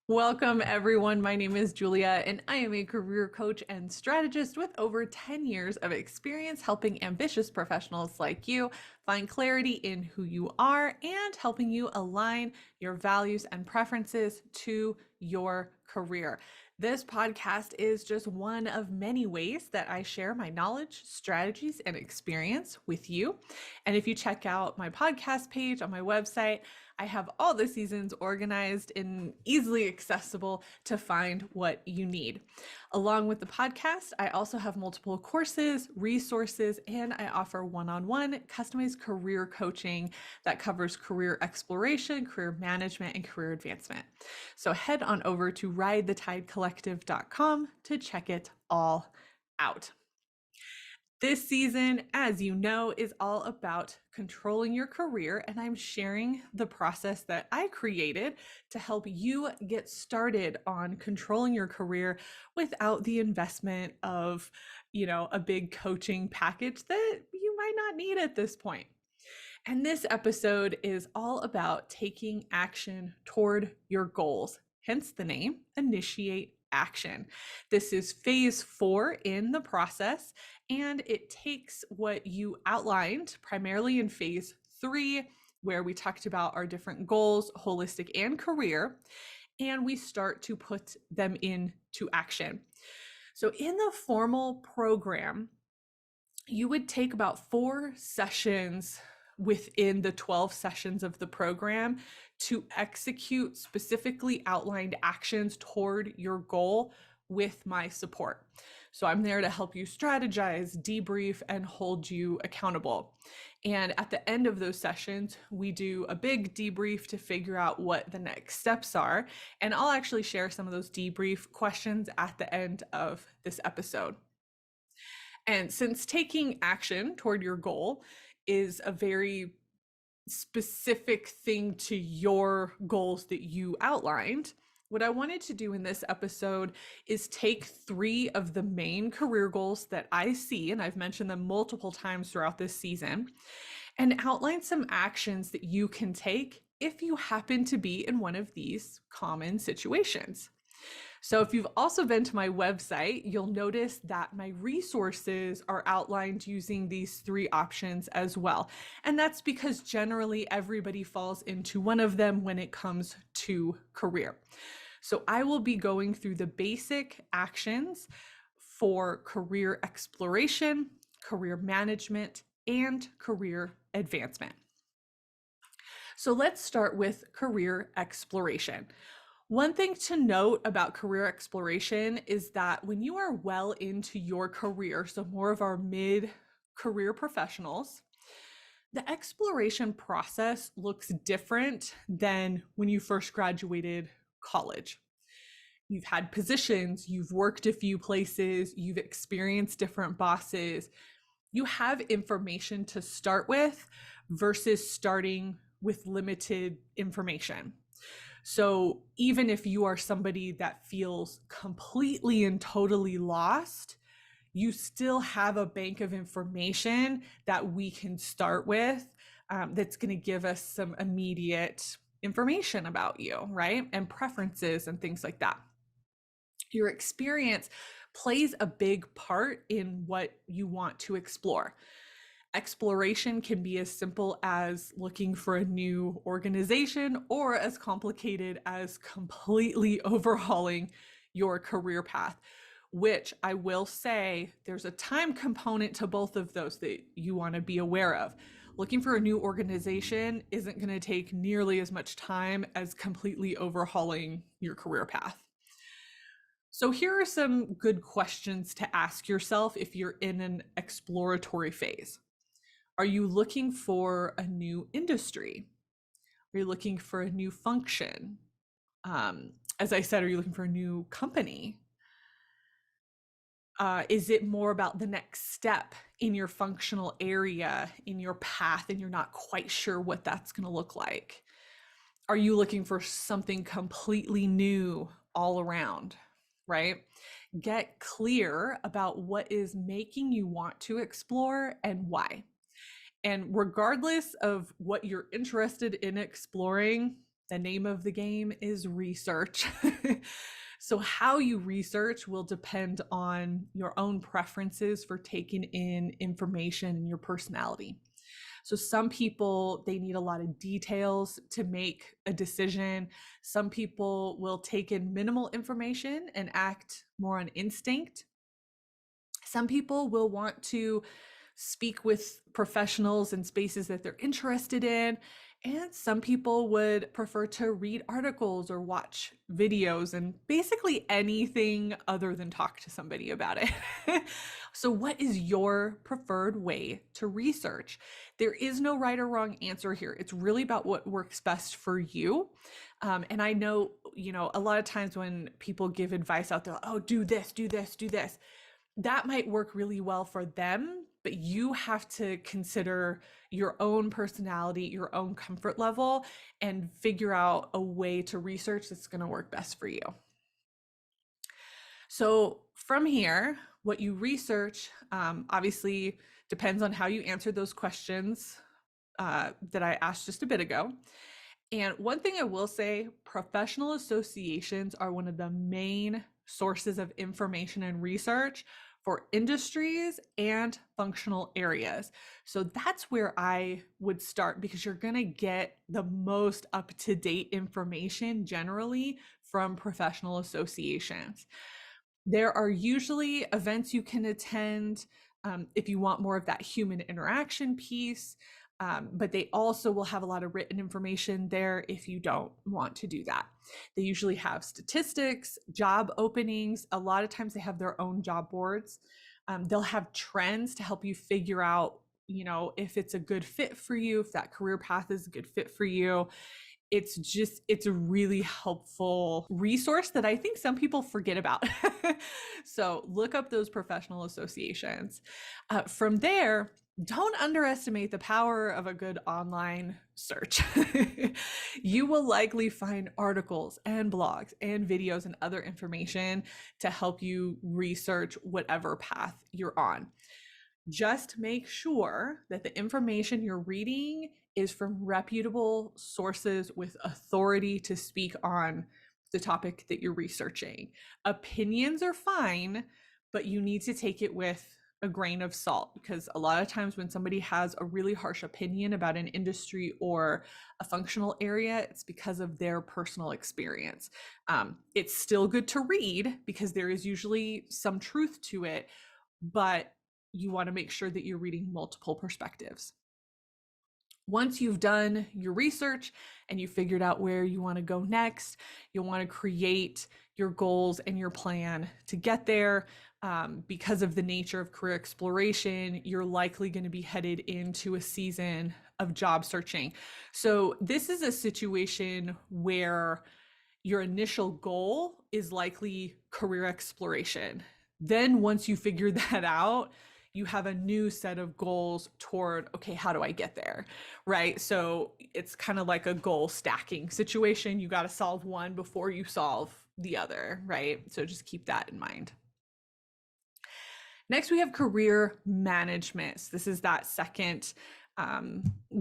Welcome, everyone. My name is Julia, and I am a career coach and strategist with over 10 years of experience helping ambitious professionals like you find clarity in who you are and helping you align your values and preferences to your career. This podcast is just one of many ways that I share my knowledge, strategies, and experience with you. And if you check out my podcast page on my website, I have all the seasons organized and easily accessible to find what you need. Along with the podcast, I also have multiple courses, resources, and I offer one-on-one customized career coaching that covers career exploration, career management, and career advancement. So head on over to ridethetidecollective.com to check it all out. This season, as you know, is all about controlling your career, and I'm sharing the process that I created to help you get started on controlling your career without the investment of, a big coaching package that you might not need at this point. And this episode is all about taking action toward your goals, hence the name, Initiate Action. This is phase 4 in the process, and it takes what you outlined primarily in phase 3, where we talked about our different goals, holistic and career, and we start to put them into action. So in the formal program, you would take about 4 sessions within the 12 sessions of the program to execute specifically outlined actions toward your goal with my support. So I'm there to help you strategize, debrief, and hold you accountable. And at the end of those sessions, we do a big debrief to figure out what the next steps are. And I'll actually share some of those debrief questions at the end of this episode. And since taking action toward your goal is a very specific thing to your goals that you outlined, what I wanted to do in this episode is take 3 of the main career goals that I see, and I've mentioned them multiple times throughout this season, and outline some actions that you can take if you happen to be in one of these common situations. So if you've also been to my website, you'll notice that my resources are outlined using these 3 options as well. And that's because generally everybody falls into one of them when it comes to career. So I will be going through the basic actions for career exploration, career management, and career advancement. So let's start with career exploration. One thing to note about career exploration is that when you are well into your career, so more of our mid-career professionals, the exploration process looks different than when you first graduated college. You've had positions, you've worked a few places, you've experienced different bosses. You have information to start with versus starting with limited information. So even if you are somebody that feels completely and totally lost, you still have a bank of information that we can start with that's going to give us some immediate information about you, right? And preferences and things like that. Your experience plays a big part in what you want to explore. Exploration can be as simple as looking for a new organization or as complicated as completely overhauling your career path, which I will say there's a time component to both of those that you want to be aware of. Looking for a new organization isn't going to take nearly as much time as completely overhauling your career path. So here are some good questions to ask yourself if you're in an exploratory phase. Are you looking for a new industry? Are you looking for a new function? As I said, are you looking for a new company? Is it more about the next step in your functional area, in your path, and you're not quite sure what that's going to look like? Are you looking for something completely new all around, right? Get clear about what is making you want to explore and why. And regardless of what you're interested in exploring, The name of the game is research. So how you research will depend on your own preferences for taking in information and your personality. So some people, they need a lot of details to make a decision. Some people will take in minimal information and act more on instinct. Some people will want to speak with professionals in spaces that they're interested in. And some people would prefer to read articles or watch videos and basically anything other than talk to somebody about it. So, what is your preferred way to research? There is no right or wrong answer here. It's really about what works best for you. And I know, a lot of times when people give advice out there, oh, do this, do this, do this, that might work really well for them, but you have to consider your own personality, your own comfort level, and figure out a way to research that's going to work best for you. So from here, what you research obviously depends on how you answer those questions that I asked just a bit ago. And one thing I will say, professional associations are one of the main sources of information and research for industries and functional areas. So that's where I would start, because you're going to get the most up-to-date information generally from professional associations. There are usually events you can attend if you want more of that human interaction piece. But they also will have a lot of written information there if you don't want to do that. They usually have statistics, job openings. A lot of times they have their own job boards. They'll have trends to help you figure out, if it's a good fit for you, if that career path is a good fit for you. It's a really helpful resource that I think some people forget about. So look up those professional associations. From there, don't underestimate the power of a good online search. You will likely find articles and blogs and videos and other information to help you research whatever path you're on. Just make sure that the information you're reading is from reputable sources with authority to speak on the topic that you're researching. Opinions are fine, but you need to take it with a grain of salt, because a lot of times when somebody has a really harsh opinion about an industry or a functional area, it's because of their personal experience. It's still good to read because there is usually some truth to it, but you want to make sure that you're reading multiple perspectives. Once you've done your research and you figured out where you want to go next, you'll want to create your goals and your plan to get there. Because of the nature of career exploration, you're likely going to be headed into a season of job searching. So this is a situation where your initial goal is likely career exploration. Then once you figure that out, you have a new set of goals toward, okay, how do I get there? Right? So it's kind of like a goal stacking situation. You got to solve one before you solve the other, right? So just keep that in mind. Next, we have career management. So this is that second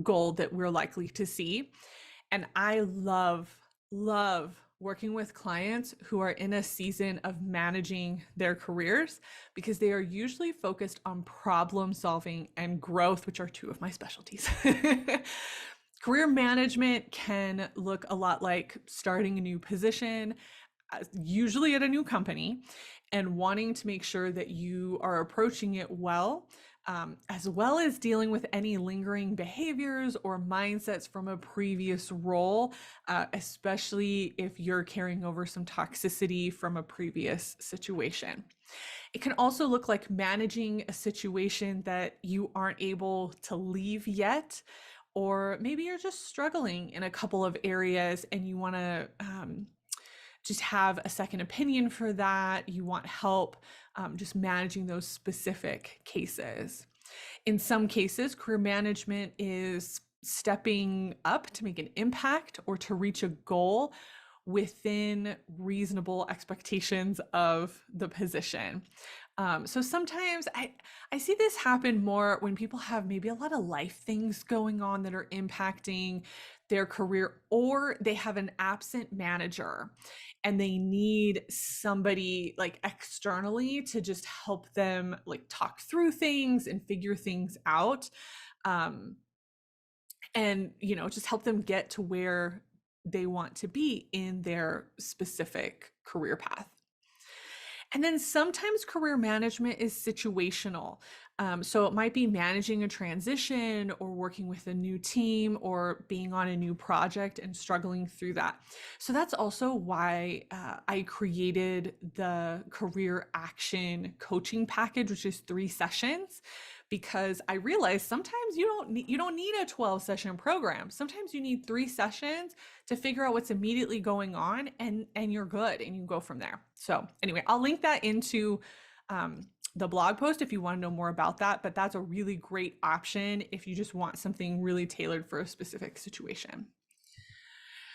goal that we're likely to see. And I love working with clients who are in a season of managing their careers, because they are usually focused on problem solving and growth, which are two of my specialties. Career management can look a lot like starting a new position, usually at a new company, and wanting to make sure that you are approaching it well, as well as dealing with any lingering behaviors or mindsets from a previous role, especially if you're carrying over some toxicity from a previous situation. It can also look like managing a situation that you aren't able to leave yet, or maybe you're just struggling in a couple of areas and you want to just have a second opinion for that. You want help just managing those specific cases. In some cases, career management is stepping up to make an impact or to reach a goal within reasonable expectations of the position. So sometimes I see this happen more when people have maybe a lot of life things going on that are impacting their career, or they have an absent manager and they need somebody like externally to just help them like talk through things and figure things out. Um, and just help them get to where they want to be in their specific career path. And then sometimes career management is situational. So it might be managing a transition or working with a new team or being on a new project and struggling through that. So that's also why I created the career action coaching package, which is 3 sessions, because I realized sometimes you don't need a 12 session program. Sometimes you need 3 sessions to figure out what's immediately going on, and you're good and you go from there. So anyway, I'll link that into the blog post if you want to know more about that, but that's a really great option if you just want something really tailored for a specific situation.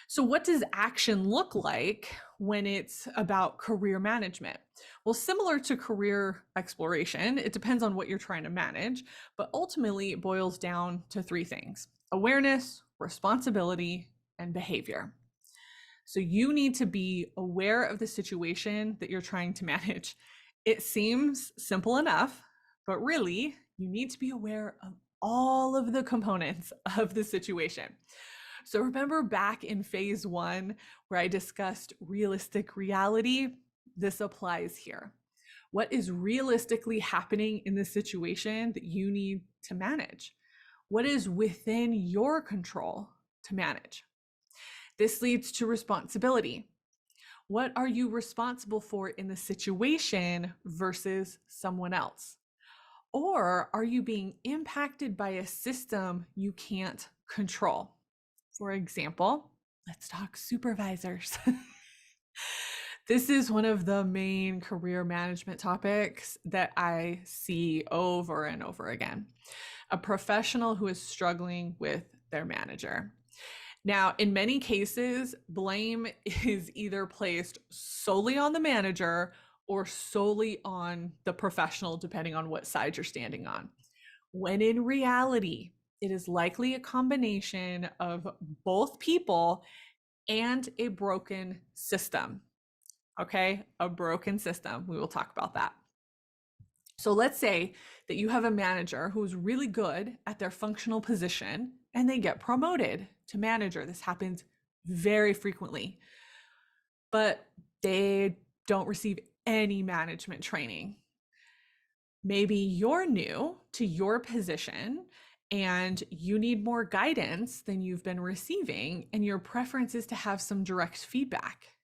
So what does action look like when it's about career management? Well, similar to career exploration, it depends on what you're trying to manage, but ultimately it boils down to 3 things: awareness, responsibility, and behavior. So you need to be aware of the situation that you're trying to manage. It seems simple enough, but really you need to be aware of all of the components of the situation. So remember back in phase 1 where I discussed realistic reality? This applies here. What is realistically happening in this situation that you need to manage? What is within your control to manage? This leads to responsibility. What are you responsible for in the situation versus someone else? Or are you being impacted by a system you can't control? For example, let's talk supervisors. This is one of the main career management topics that I see over and over again. A professional who is struggling with their manager. Now, in many cases, blame is either placed solely on the manager or solely on the professional, depending on what side you're standing on. When in reality, it is likely a combination of both people and a broken system. Okay, a broken system. We will talk about that. So let's say that you have a manager who's really good at their functional position and they get promoted to manager. This happens very frequently, but they don't receive any management training. Maybe you're new to your position and you need more guidance than you've been receiving, and your preference is to have some direct feedback.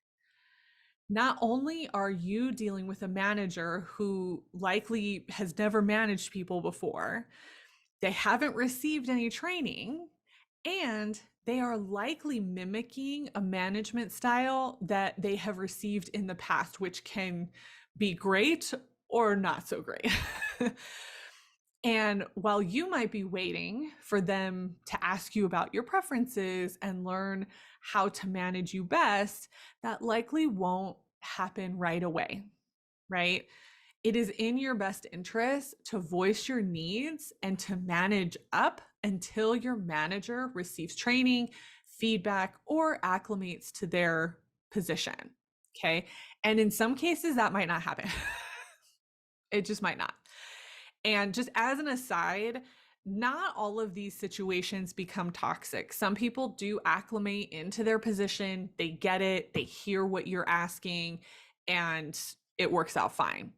Not only are you dealing with a manager who likely has never managed people before, they haven't received any training, and they are likely mimicking a management style that they have received in the past, which can be great or not so great. And while you might be waiting for them to ask you about your preferences and learn how to manage you best, that likely won't happen right away, right? It is in your best interest to voice your needs and to manage up until your manager receives training, feedback, or acclimates to their position. Okay. And in some cases, that might not happen. It just might not. And just as an aside, not all of these situations become toxic. Some people do acclimate into their position, they get it, they hear what you're asking, and it works out fine.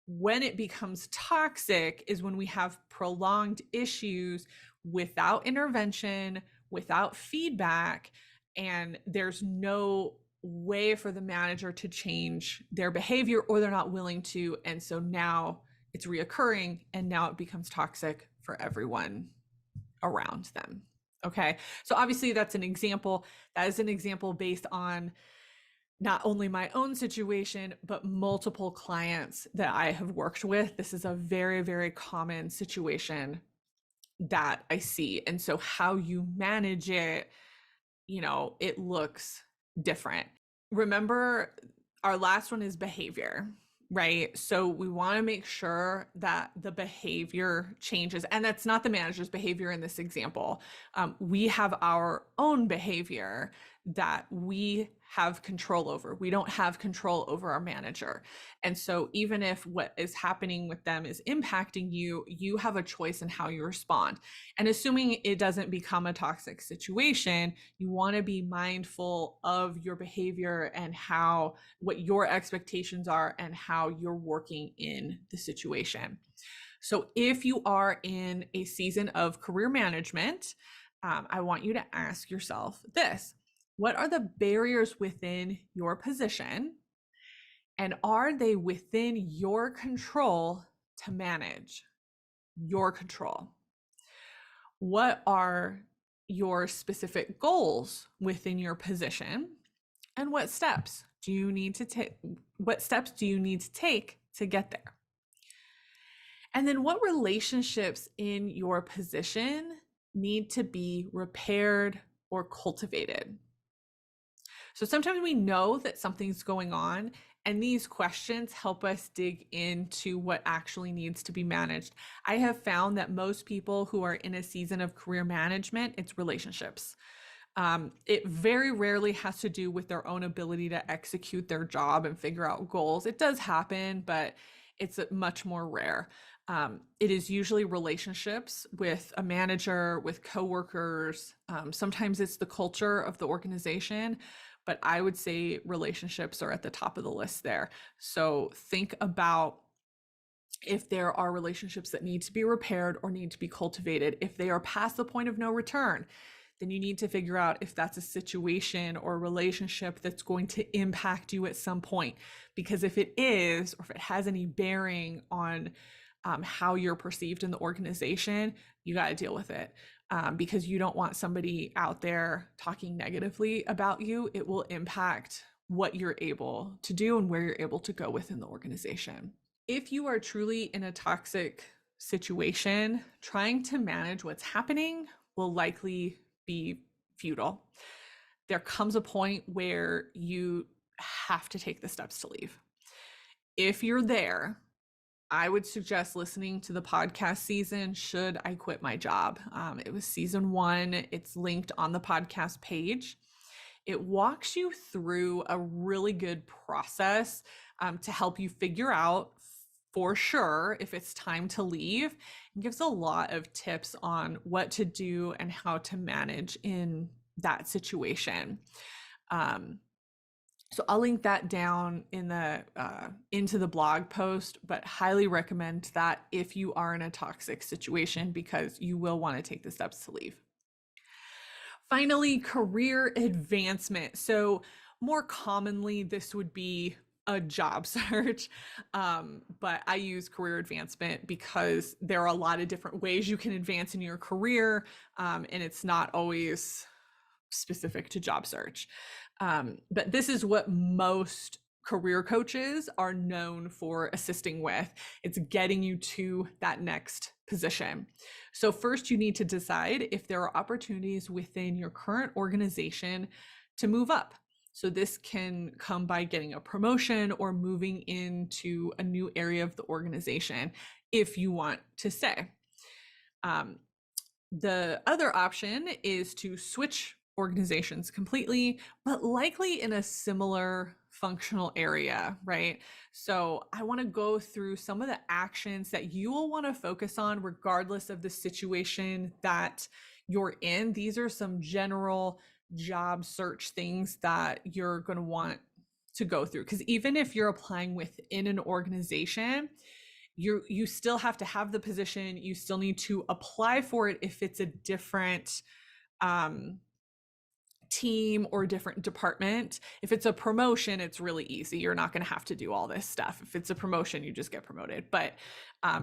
When it becomes toxic is when we have prolonged issues without intervention, without feedback, and there's no way for the manager to change their behavior, or they're not willing to. And so now it's reoccurring, and now it becomes toxic for everyone around them. Okay. So obviously that's an example. That is an example based on not only my own situation, but multiple clients that I have worked with. This is a very, very common situation that I see. And so how you manage it, it looks different. Remember, our last one is behavior. right? So we want to make sure that the behavior changes. And that's not the manager's behavior in this example. We have our own behavior that we have control over. We don't have control over our manager. And so even if what is happening with them is impacting you, you have a choice in how you respond. And assuming it doesn't become a toxic situation, you want to be mindful of your behavior and how what your expectations are and how you're working in the situation. So if you are in a season of career management, I want you to ask yourself this: what are the barriers within your position, and are they within your control to manage? Your control. What are your specific goals within your position, and what steps do you need to take? What steps do you need to take to get there? And then what relationships in your position need to be repaired or cultivated? So sometimes we know that something's going on, and these questions help us dig into what actually needs to be managed. I have found that most people who are in a season of career management, it's relationships. It very rarely has to do with their own ability to execute their job and figure out goals. It does happen, but it's much more rare. It is usually relationships with a manager, with coworkers. Sometimes it's the culture of the organization, but I would say relationships are at the top of the list there. So think about if there are relationships that need to be repaired or need to be cultivated. If they are past the point of no return, then you need to figure out if that's a situation or a relationship that's going to impact you at some point. Because if it is, or if it has any bearing on how you're perceived in the organization, you got to deal with it. Because you don't want somebody out there talking negatively about you. It will impact what you're able to do and where you're able to go within the organization. If you are truly in a toxic situation, trying to manage what's happening will likely be futile. There comes a point where you have to take the steps to leave. If you're there, I would suggest listening to the podcast season, Should I Quit My Job? It was season 1. It's linked on the podcast page. It walks you through a really good process to help you figure out for sure if it's time to leave, and gives a lot of tips on what to do and how to manage in that situation. So I'll link that down in the into the blog post, but highly recommend that if you are in a toxic situation, because you will want to take the steps to leave. Finally, career advancement. So more commonly, this would be a job search, but I use career advancement because there are a lot of different ways you can advance in your career, and it's not always specific to job search. But this is what most career coaches are known for assisting with. It's getting you to that next position. So first, you need to decide if there are opportunities within your current organization to move up. So this can come by getting a promotion or moving into a new area of the organization if you want to stay. The other option is to switch organizations completely, but likely in a similar functional area, right? So I want to go through some of the actions that you will want to focus on regardless of the situation that you're in. These are some general job search things that you're going to want to go through, because even if you're applying within an organization, you still have to have the position. You still need to apply for it if it's a different team or different department. If it's a promotion, it's really easy. You're not going to have to do all this stuff. If it's a promotion, you just get promoted. But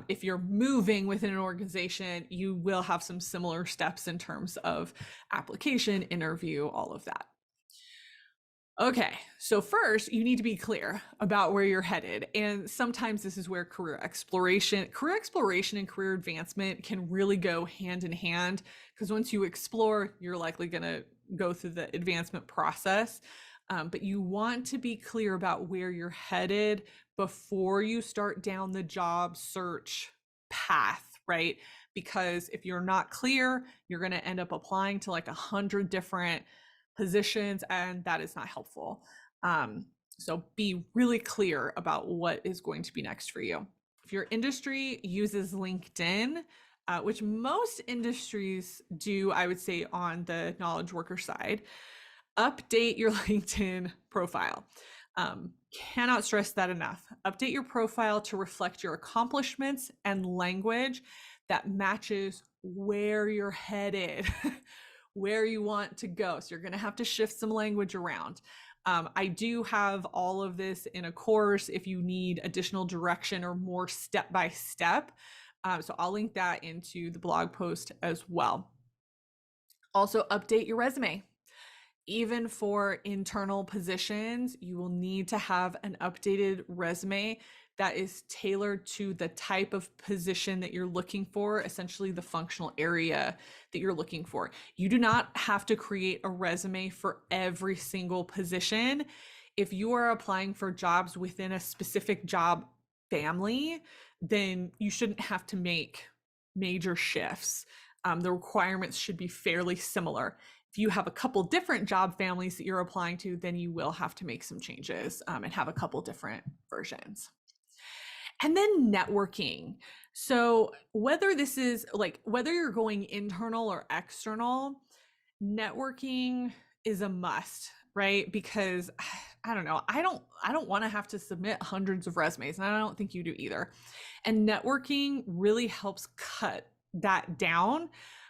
if you're moving within an organization, you will have some similar steps in terms of application, interview, all of that. Okay, so first you need to be clear about where you're headed. And sometimes this is where career exploration and career advancement can really go hand in hand, because once you explore, you're likely going to go through the advancement process. But you want to be clear about where you're headed before you start down the job search path, right? Because if you're not clear, you're going to end up applying to like 100 different positions, and that is not helpful. So be really clear about what is going to be next for you. If your industry uses LinkedIn, which most industries do, I would say on the knowledge worker side, update your LinkedIn profile. Cannot stress that enough. Update your profile to reflect your accomplishments and language that matches where you're headed, where you want to go. So you're going to have to shift some language around. I do have all of this in a course if you need additional direction or more step-by-step. So I'll link that into the blog post as well. Also, update your resume. Even for internal positions, you will need to have an updated resume that is tailored to the type of position that you're looking for, essentially the functional area that you're looking for. You do not have to create a resume for every single position. If you are applying for jobs within a specific job family, then you shouldn't have to make major shifts. The requirements should be fairly similar. If you have a couple different job families that you're applying to, then you will have to make some changes and have a couple different versions. And then networking. So whether this is like, whether you're going internal or external, networking is a must, right? Because I don't know, I don't want to have to submit hundreds of resumes, and I don't think you do either. And networking really helps cut that down,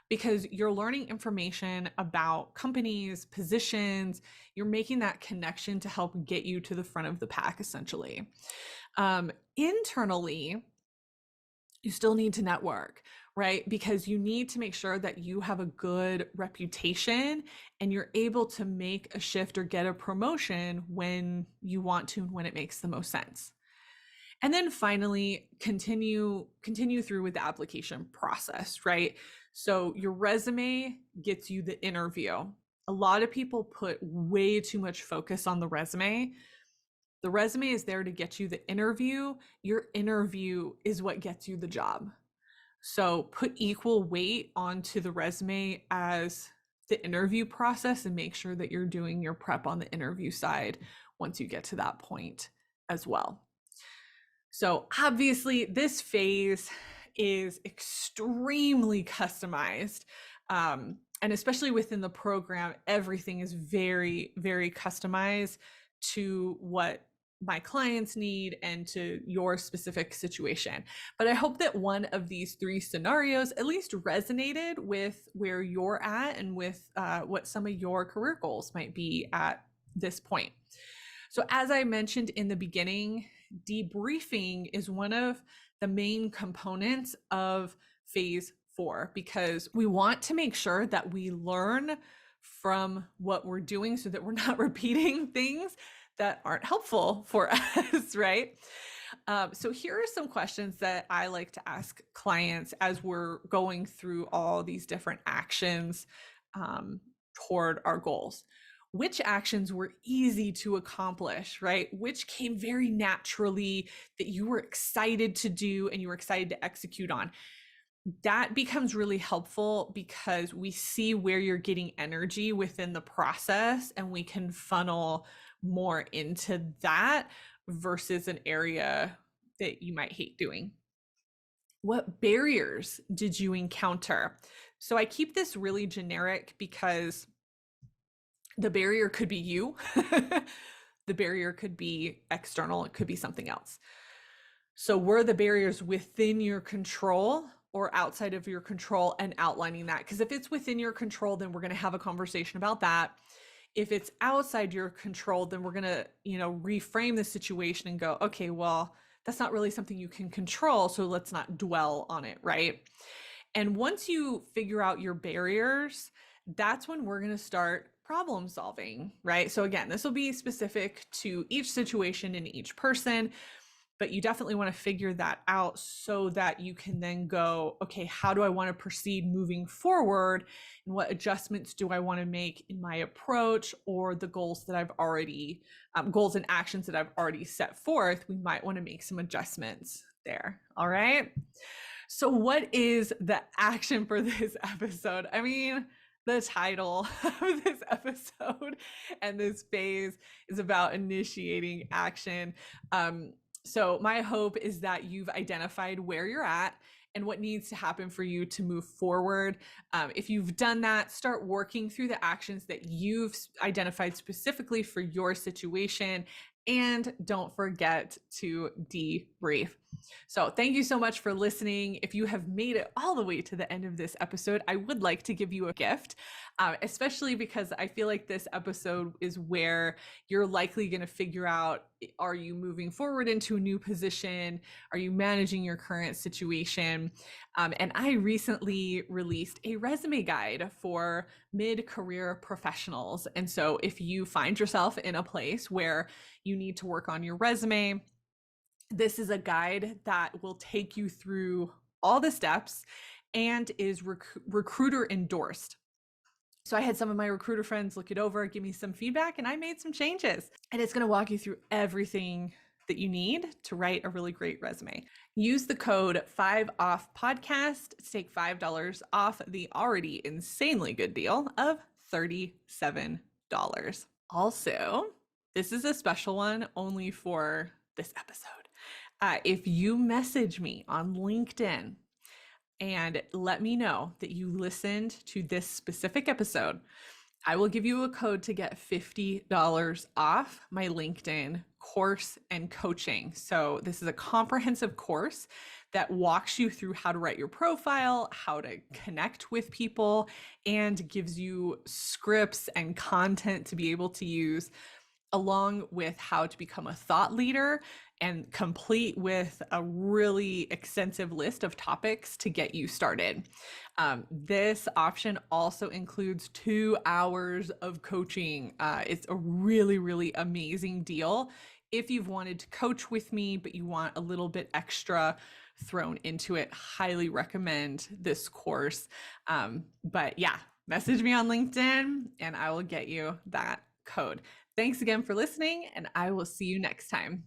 because you're learning information about companies, positions, you're making that connection to help get you to the front of the pack, essentially. Internally, you still need to network, right? Because you need to make sure that you have a good reputation and you're able to make a shift or get a promotion when you want to, when it makes the most sense. And then finally, continue through with the application process, right? So your resume gets you the interview. A lot of people put way too much focus on the resume. The resume is there to get you the interview. Your interview is what gets you the job. So put equal weight onto the resume as the interview process, and make sure that you're doing your prep on the interview side once you get to that point as well. So obviously this phase is extremely customized. And especially within the program, everything is very, very customized to what my clients need and to your specific situation. But I hope that one of these three scenarios at least resonated with where you're at and with what some of your career goals might be at this point. So as I mentioned in the beginning, debriefing is one of the main components of phase 4, because we want to make sure that we learn from what we're doing so that we're not repeating things that aren't helpful for us, right? So here are some questions that I like to ask clients as we're going through all these different actions toward our goals. Which actions were easy to accomplish, right? Which came very naturally that you were excited to do and you were excited to execute on? That becomes really helpful because we see where you're getting energy within the process, and we can funnel more into that versus an area that you might hate doing. What barriers did you encounter? So I keep this really generic because the barrier could be you. The barrier could be external. It could be something else. So were the barriers within your control or outside of your control, and outlining that? Because if it's within your control, then we're going to have a conversation about that. If it's outside your control, then we're going to, reframe the situation and go, okay, well, that's not really something you can control, so let's not dwell on it, right? And once you figure out your barriers, that's when we're going to start problem solving, right? So again, this will be specific to each situation and each person, but you definitely want to figure that out so that you can then go, okay, how do I want to proceed moving forward? And what adjustments do I want to make in my approach or the goals that I've already, goals and actions that I've already set forth? We might want to make some adjustments there. All right. So, what is the action for this episode? I mean, the title of this episode and this phase is about initiating action. So, my hope is that you've identified where you're at and what needs to happen for you to move forward. If you've done that, start working through the actions that you've identified specifically for your situation. And don't forget to debrief. So, thank you so much for listening. If you have made it all the way to the end of this episode, I would like to give you a gift, especially because I feel like this episode is where you're likely going to figure out, are you moving forward into a new position? Are you managing your current situation? And I recently released a resume guide for mid-career professionals. And so if you find yourself in a place where you need to work on your resume, this is a guide that will take you through all the steps and is recruiter endorsed. So I had some of my recruiter friends look it over, give me some feedback, and I made some changes. And it's going to walk you through everything that you need to write a really great resume. Use the code 5OFFPODCAST to take $5 off the already insanely good deal of $37. Also, this is a special one only for this episode. If you message me on LinkedIn and let me know that you listened to this specific episode, I will give you a code to get $50 off my LinkedIn course and coaching. So this is a comprehensive course that walks you through how to write your profile, how to connect with people, and gives you scripts and content to be able to use, along with how to become a thought leader, and complete with a really extensive list of topics to get you started. This option also includes 2 hours of coaching. It's a really, really amazing deal. If you've wanted to coach with me, but you want a little bit extra thrown into it, highly recommend this course. But yeah, message me on LinkedIn and I will get you that code. Thanks again for listening, and I will see you next time.